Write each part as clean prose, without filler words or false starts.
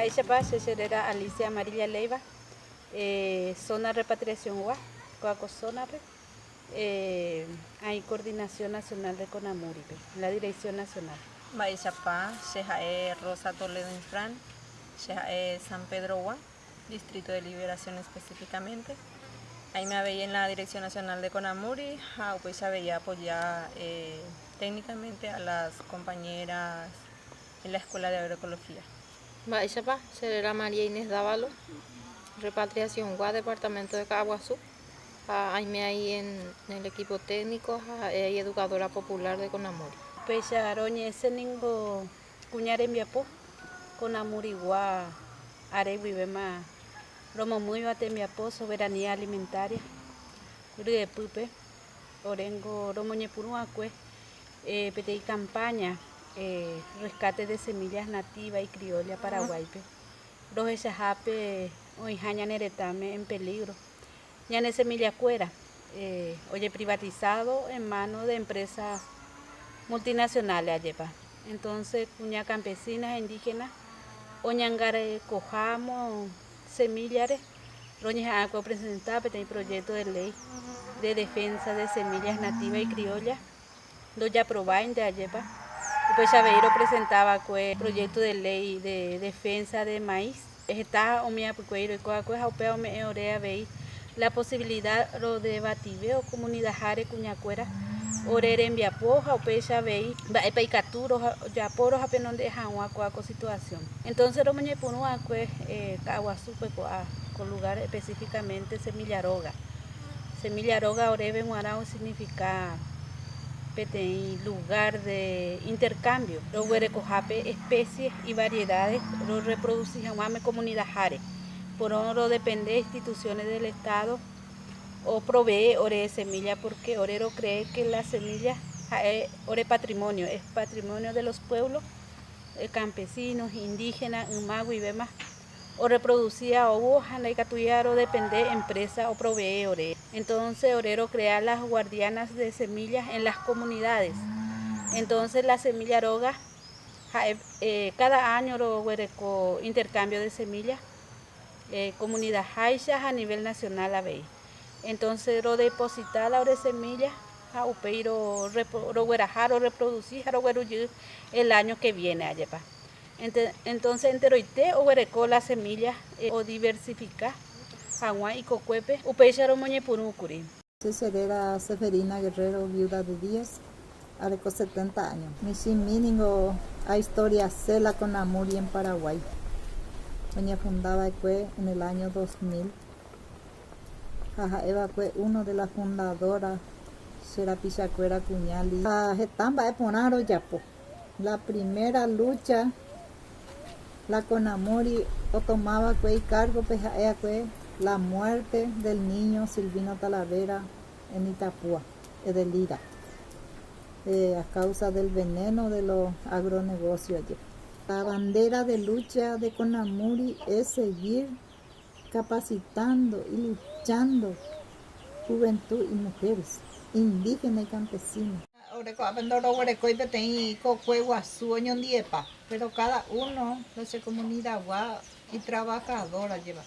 Maishapa, Serera Alicia Amarilla Leiva, zona repatriación UA, Coaco Zona, hay coordinación nacional de Conamuri, la dirección nacional. Maishapa, Shejae Rosa Toledo Infran, Shejae San Pedro UA, Distrito de Liberación específicamente. Ahí me veía en la Dirección Nacional de Conamuri, pues se veía apoyar técnicamente a las compañeras en la Escuela de Agroecología. Maishapa, Serera María Inés Dávalo, Repatriación UA, Departamento de Caguazú. Ahí me hay en el equipo técnico, hay educadora popular de Conamuri. Pecha Aroñe Seningo Cuñare Miapo, Conamuri UA, Areguibema, Romo muy bate Miapo, soberanía alimentaria, Rie Pupe, Orengo Romo Ñepuruacue, Petei campaña, rescate de semillas nativas y criolla paraguaype. Roje Chajape, Oijaña Neretame en peligro. Ñane semilla cuera, oye privatizado en manos de empresas multinacionales ayepa. Entonces, cuña campesinas indígenas, oñangare cojamos semillas, roña agua presentada un proyecto de ley de defensa de semillas nativas y criollas, lo ya probaron de ayepa. Pues Chaveiro presentaba el proyecto de ley de defensa de maíz. Está omia puqueiro y coacueja opea me orea veí la posibilidad de debatir o comunidad jare cuñacuera orere en viapoja o pecha veí va e peicaturo ya poros apenas dejan una coaco situación. Entonces lo meñe por una caguazú con lugar específicamente Semillaroga. Semillaroga oreve muarao significa lugar de intercambio. Los huerecojape especies y variedades los reproducen jamás comunidad jare. Por oro depende de instituciones del Estado o provee ore de semilla porque orero cree que la semilla ore patrimonio, es patrimonio de los pueblos campesinos, indígenas, mago y demás. O reproducía o boja, y catuyar o depende empresa o provee ore. Entonces orero crea las guardianas de semillas en las comunidades. Entonces la semilla roga, cada año huereco intercambio de semillas, comunidad haisha a nivel nacional a ver. Entonces lo depositar la semillas a upeiro huerajar o reproducir el año que viene ayepa. Entonces enteroite o huereco las semillas o diversificar agua y cocuepe upeicharo moñepurucuri. Serera Seferina Guerrero, viuda de 10, areco 70 años. Mi mínimo a historia cela con Amuri en Paraguay. Doña fundaba en el año 2000. Jaja Eva fue uno de las fundadoras Serapichacuera Cuñali. Jetamba de Ponaro Yapo. La primera lucha la Conamuri o tomaba cargo la muerte del niño Silvino Talavera en Itapúa, de Lira, a causa del veneno de los agronegocios allí. La bandera de lucha de Conamuri es seguir capacitando y luchando juventud y mujeres, indígenas y campesinos. Pero cada uno de su comunidad y trabajadora lleva.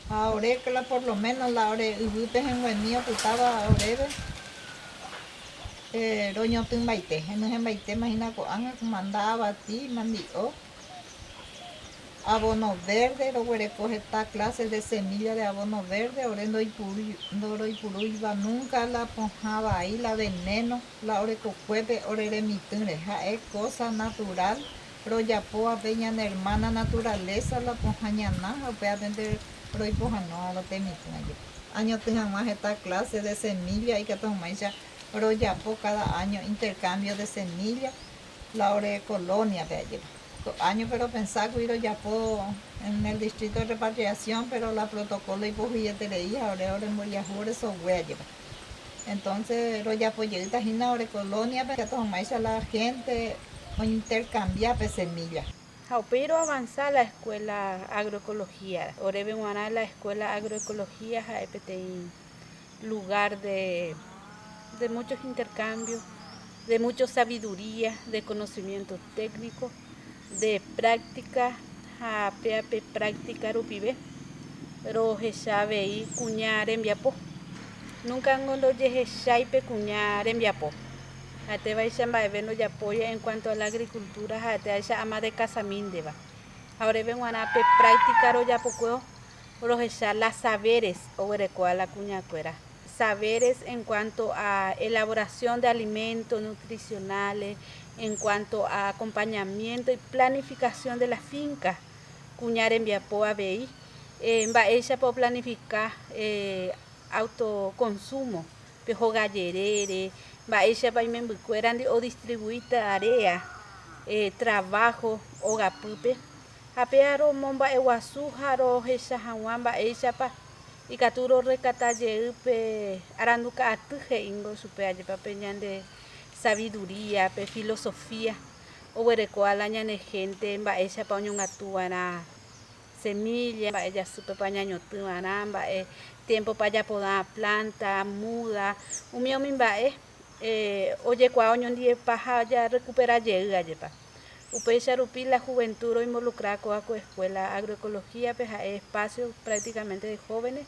Ahora que por lo menos la hora el en venía putaba oreve. Roño tumbaite, en baite imagina ko anga mandaba a ti mandio. Abono verde, lo recoge esta clase de semilla de abono verde, orendo y puru iba nunca la ponjaba ahí, la veneno, la oreco cuete, orere mitune, es cosa natural, pero ya poa peña hermana naturaleza, la ponjañana, o pea vender, pero y poja no, lo temitune. Año tengan más esta clase de semilla y que tomáis ya, pero ya po cada año intercambio de semilla, la ore colonia de allí. Año pero pensaba que ya puedo en el distrito de repatriación, pero la protocolo y pues billetería ahora moría jure so huella. Entonces lo ya pues llega a ahora colonia para que tomáis a la gente o intercambiar semillas. Pero avanzar la escuela agroecología, oreve la escuela agroecología lugar de muchos intercambios, de mucha sabiduría, de conocimientos técnicos, de práctica, a pe práctica rupibe rojecha vei cuña rembiapo nunca ngondo yejecha pe cuña rembiapo ate vai chamba eveno ya apoya en cuanto a la agricultura ate aisha ama de casamindeba ahora ven guana pe práctica ro ya poco rojecha las saberes o a la cuña cuera saberes en cuanto a elaboración de alimentos nutricionales, en cuanto a acompañamiento y planificación de la finca. Cuñar en Viapoa Bay, va ella por planificar autoconsumo, pejo gallerere, va ella va y o distribuir tarea, trabajo, o gapupe. Apearo momba eguasu jaro ella jawan va ella pa y caturo recatalle pe aranduca atuje ingo supe allí pa peñande sabiduría pe filosofía o huereco alaña ne gente va ella pa un atuana semilla va ella supe pañaño tuanamba tiempo para ya poda planta muda un mío min va oye cua oño die paja ya recuperar allí pa Upecha Rupi, la juventud involucrada con la escuela agroecología, pues espacios prácticamente de jóvenes.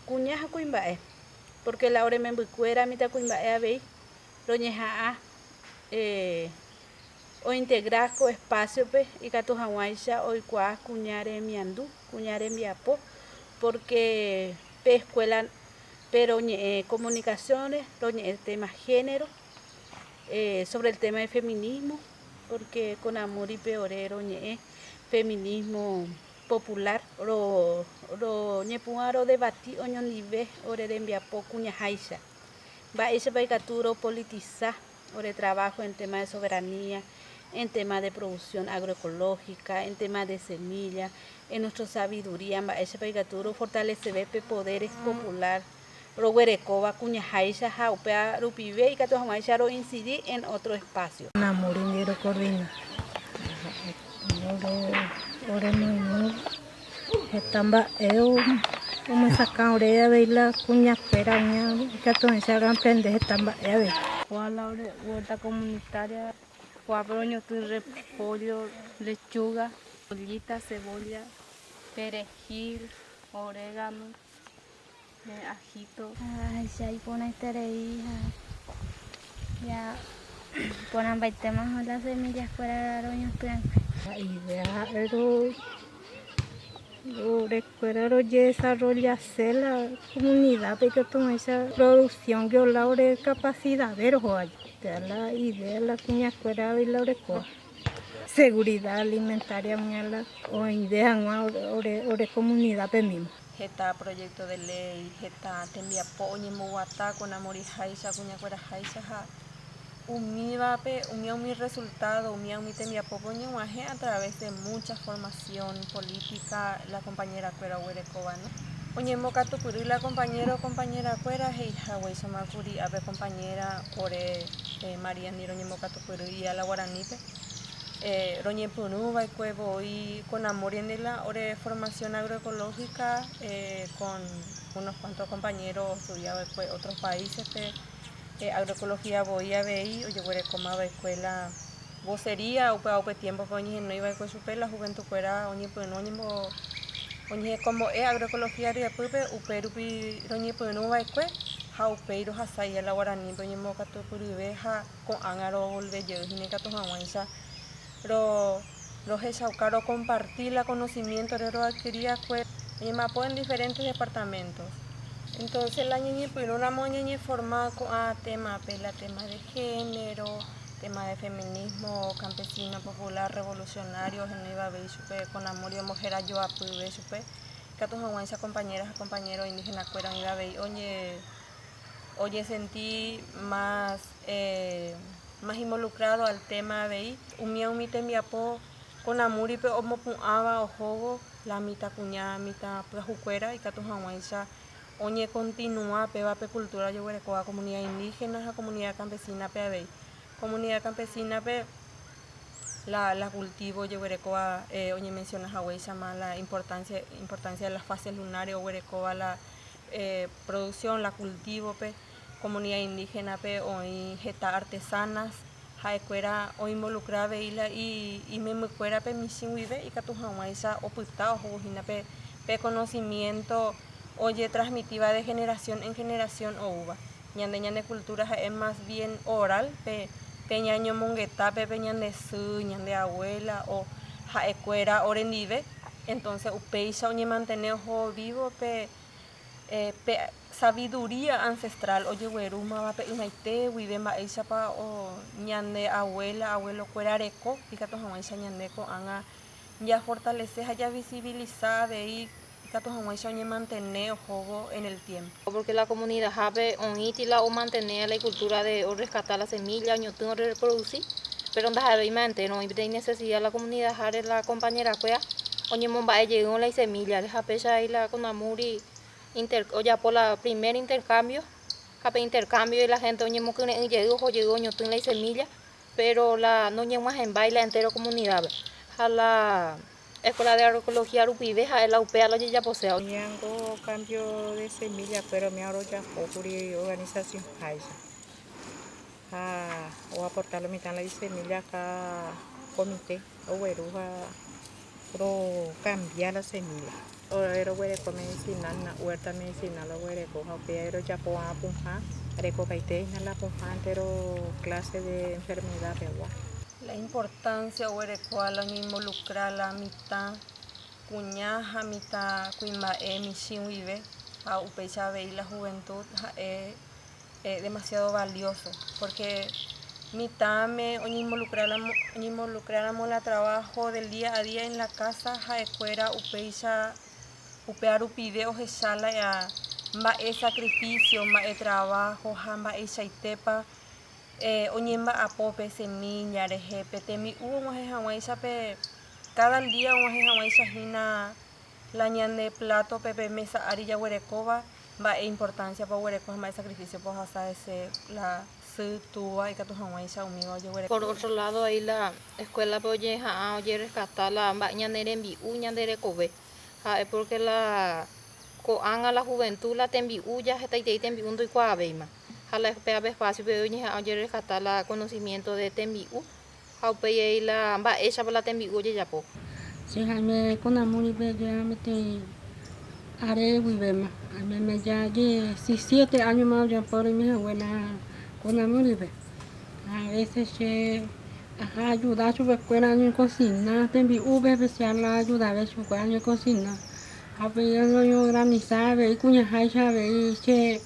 Cuñaja cuimbae, porque la hora me embucuera, mitad cuimbae a ver, roñeja o integrar con espacio, pues, y cato hawaisha, o igual cuñare miandú, cuñare miapo, porque pe escuela, pero comunicaciones, el tema género, sobre el tema de feminismo, porque con amor y peorero feminismo popular ro ñepuaro debati oño nive ore envia poco ñajaisha va ese paicaturo politizar ore trabajo en tema de soberanía, en tema de producción agroecológica, en tema de semilla, en nuestra sabiduría va ese paicaturo fortalecer poderes popular Roguerecoba, Cuñajaisha, Jaupea, Rupibe y Catojamaisha ro incidir en otro espacio. Namorinero coordina. Ore no estamba como sacan oreja de la cuña pera uña Catojamaisha ro aprende estamba ave. La huerta comunitaria, cuadroño, repollo, lechuga, cebollita, cebolla, perejil, orégano. Ajito. Ay, si hay pone hija. Ya ponen 20 más las semillas fuera de roños plan. La idea era desarrollar la comunidad porque toda esa producción que la hora capacidad de la idea la cuña fuera y la orecoa. Seguridad alimentaria o idea ore comunidad mismo. Geta proyecto de ley, geta tembia poñi muguata con amor y jaisa, cuña cuera jaisa, mi resultado, mi tembia poñi guaje a través de mucha formación política, la compañera cuera huerecobano. Oñe moca tu curi la compañera cuera, heija güey samacuri, ave compañera, ore María Niro, oñe moca tu curi y a la guaranipe. Roñe Punu, Cuevo y con amor en la hora formación agroecológica con unos cuantos compañeros estudiados de otros países agroecología voy a ver y yo voy a comer escuela vocería o tiempo que no iba a super la juventud fuera oñe como agroecología de pupe uperupi roñe Punu va escuela jaupeiro hasaya la guaraní roñe moca tu puribeja con angaro volve yo y necato hawansa los caro compartir el conocimiento de los adquiría fue en diferentes departamentos. Entonces la niña pues una moña formada con tema de género, tema de feminismo campesino popular revolucionario, en iba a ver con amor y mujer yo a ver supe que todas esas compañeros indígenas fueran iba a ver oye sentí más involucrado al tema de un tembiapo con amor y como punaba o juego la mitad cuñada mitad plajuquera y catujahuanza oñe continúa peba pe cultura yo huerecoa comunidad indígena a comunidad campesina pe comunidad campesina pe la cultivo yo huerecoa oñe menciona hahuaiza más la importancia de las fases lunares o huerecoa la producción la cultivo pe comunidad indígena pe hoy geta artesanas ha'ekuéra oinvolucrave y memykuéra pe michĩguive ikatuhag̃uáicha opyta ohoguhína pe conocimiento oye transmitiva de generación en generación oúva. Ñande cultura es más bien oral pe ñañomongeta pe ñande sy, ñande abuela o ha'ekuéra orendive. Entonces upéicha oñemantener ojo vivo pe sabiduría ancestral ojeguerúmava pe ymaite guive mba'éichapa ñande abuelo kuéra reko ikatuhag̃uáicha ñande ko'ág̃a ya fortalecer ya visibilizar avei ikatuhag̃uáicha oñemantener ojógo en el tiempo. Porque la comunidad jabe onítila o mantener la cultura de o rescatar la semilla, oñotún o reproducir, pero ndajabe entero y de necesidad la comunidad jare la compañera cuea oñemomba'e llegó la semilla, deja pecha ahí la Conamuri ya por la primer intercambio, cape intercambio y la gente oñemokune llegó ñotún la semilla, pero la no ñemas en baila entero comunidad. A la Escuela de Agroecología Rupive, a la UPA lo ya posee. Ñango cambio de semilla, pero me ahora ya ocurrió organización Haisa. O aportar la mitad de la semilla acá comité o veruja pro cambiar la semilla. O era huereco medicinal, na huerta medicinal o huereco, pero ya po a punja, reco caite la punja entero clase de enfermedad agua. La importancia huerecuala involucrar la mitad cuñaja, mitad cuimbae, michĩguive, a upéicha y la juventud es demasiado valioso porque mitad me involucráramos el trabajo del día a día en la casa, ha'ekuéra upea rupide ohechála ya mba'e sacrificio, mba'e trabajo, mba'e chaitepa. Oñemba'apo semilla rejepe tembi'u og̃uahẽhag̃uáicha pe cada día og̃uahẽhag̃uáichahína la ñande plato pe mesa ári jaguerekóva mba'e importancia pa guereko mba'e sacrificio pa ohasa la sy túva ikatuhag̃uáicha umíva ojeguereko. Por otro lado ahí la escuela pe oye rescatar la mba'e ñande rembi'u ñande rekove ha'e porque la ko'ág̃a la juventud la tembi'u ya hetaitei tembi'u ndoikuaavéima. A la espacio pero oye rescatar la conocimiento de tembi'u haupei la mba'éicha la tembi'u ojejapo. Jaime Conamuri pe ya mete are guivema me ya 17 años más ya por mi abuela Conamuri pe a veces se ayuda a su escuela en cocina tembi'u especial la ayuda a su escuela en cocina haupei yo organizar y cuñajaicha y se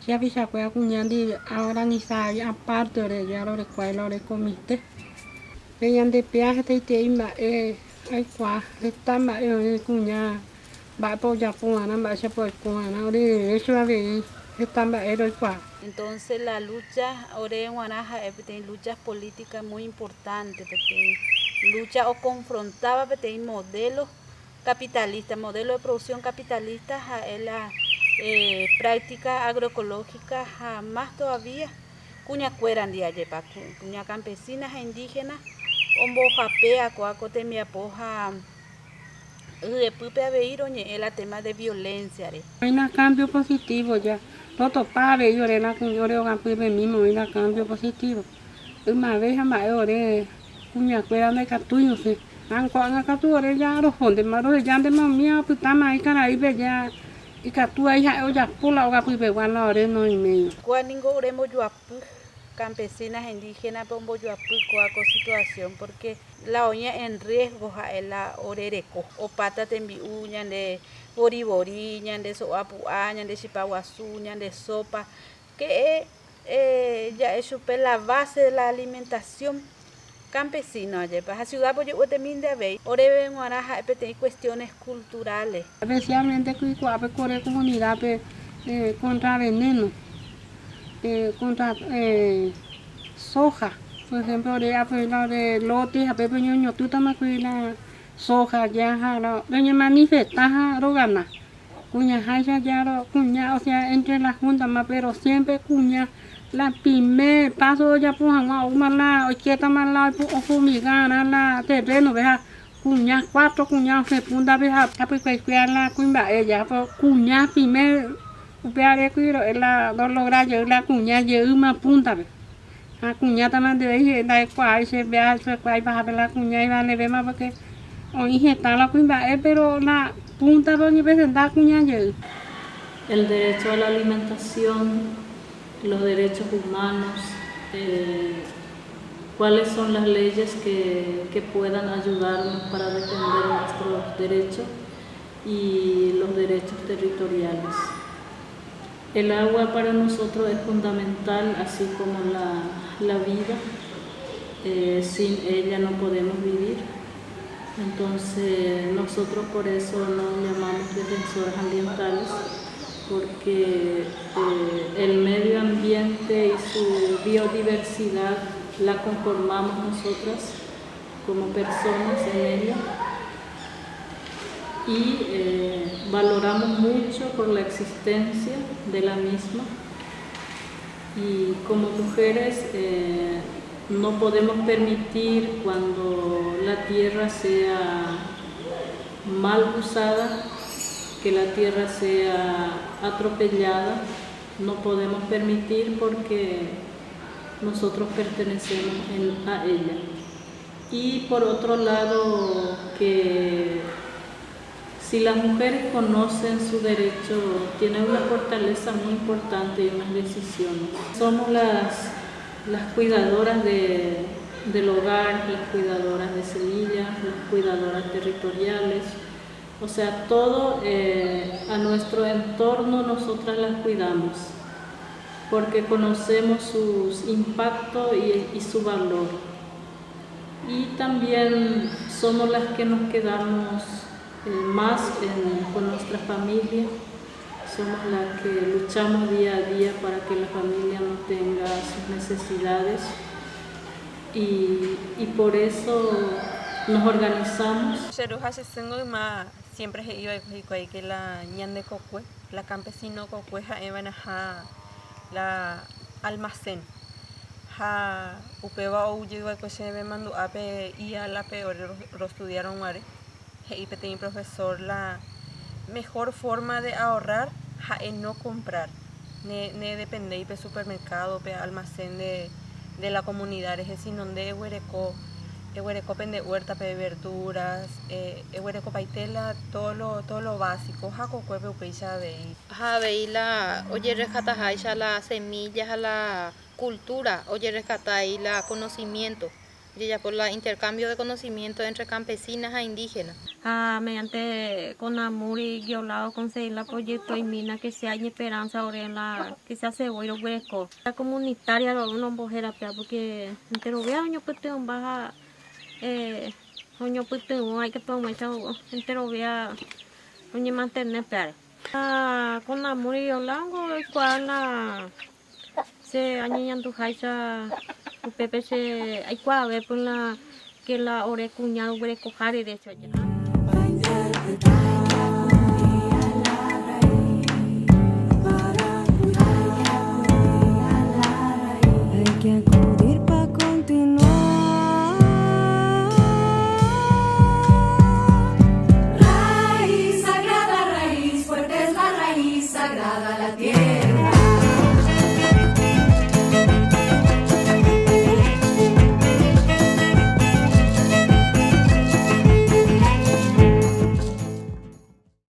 ya pisa cuya cuñandi organizar aparte de ya lo recuerdo de comité veían de peaje te imba ay cua está ma cuña va apoyar puana va se por puana de eso a ver está ma cua. Entonces la lucha ore en Guanaja luchas políticas muy importantes, lucha o confrontaba modelos capitalistas, modelo de producción capitalista a la práctica agroecológica jamás todavía cuña cueran de ayepa cuña campesinas e indígenas ombo japea coaco temiapoja de pupe aveiro el tema de violencia. Hay un cambio positivo ya todo para yo le la cuñore o campe mismo hay un cambio positivo una vez más ore cuña cueran de catuyo se han cuan catuore ya los fondos más ya de mamía puta mai cara y ya y que tú ahí ya pula o capi peguana ore no y medio. Cuaningo oremo yuapu campesinas indígenas pombo yuapu coaco situación porque la oña en riesgo a la orereco o pata tembi'u ñande boribori ñande soapu'a ñande chipaguazú ñande sopa que ya es la base de la alimentación campesino allá para la ciudad pues yo también de ver ore en Guanaja hay cuestiones culturales especialmente cuando corre comunidad contra veneno contra soja por ejemplo de lote a pepe ñoño tú también la soja ya la doña manifesta rogana cuña haya ya cuña o sea entre la junta más pero siempre cuña la primer paso ya pues una la quieta más la o fumigana la terreno vea cuña 4 cuñados se punta vea pues cuidar la cuimba ella cuña primer vea de cuidar la no lograr llegar la cuña llegar una punta A cuñada mande veje da quai se vea se quai baja la cuña y va le ve más porque o injectar la cuña pero la punta va ni presentar cuña yo. El derecho a la alimentación, los derechos humanos, cuáles son las leyes que puedan ayudarnos para defender nuestros derechos y los derechos territoriales. El agua para nosotros es fundamental, así como la vida. Sin ella no podemos vivir. Entonces nosotros por eso nos llamamos defensores ambientales, porque el medio ambiente y su biodiversidad la conformamos nosotras como personas en ella y valoramos mucho por la existencia de la misma, y como mujeres no podemos permitir cuando la tierra sea mal usada, que la tierra sea atropellada, no podemos permitir porque nosotros pertenecemos a ella. Y por otro lado, que si las mujeres conocen su derecho, tienen una fortaleza muy importante y unas decisiones. Somos las cuidadoras del hogar, las cuidadoras de semillas, las cuidadoras territoriales. O sea, todo a nuestro entorno nosotras las cuidamos, porque conocemos sus impactos y su valor. Y también somos las que nos quedamos más con nuestra familia, somos las que luchamos día a día para que la familia no tenga sus necesidades y por eso nos organizamos. Siempre he ido a que la ñande cocue, la campesino cocue ja la almacén. Ja upeba o llegó que se me mandó ape y a la peor estudiaron mare. Y mi profesor la mejor forma de ahorrar es no comprar, ne depender de supermercado, de almacén de la comunidad, es decir, donde huereco pende huerta de verduras, huereco paitela, todo lo básico, jaco cuerpo peisa de veí la, oye rescatar la semillas, a la cultura, oye rescatar ahí la conocimiento. Ya por el intercambio de conocimiento entre campesinas e indígenas. Mediante Conamuri y Guiolao conseguir el proyecto y mina que sea en esperanza ahora en la que se hace hoy hueco. La comunitaria lo uno bojera porque entero vea año pute un baja año pute un hay que tomar entero vea año mantener para. Conamuri y Guiolao cual la se añeñan tu jaiza Pepe se hay que ver por la que la ore cuñado huele cojar y de hecho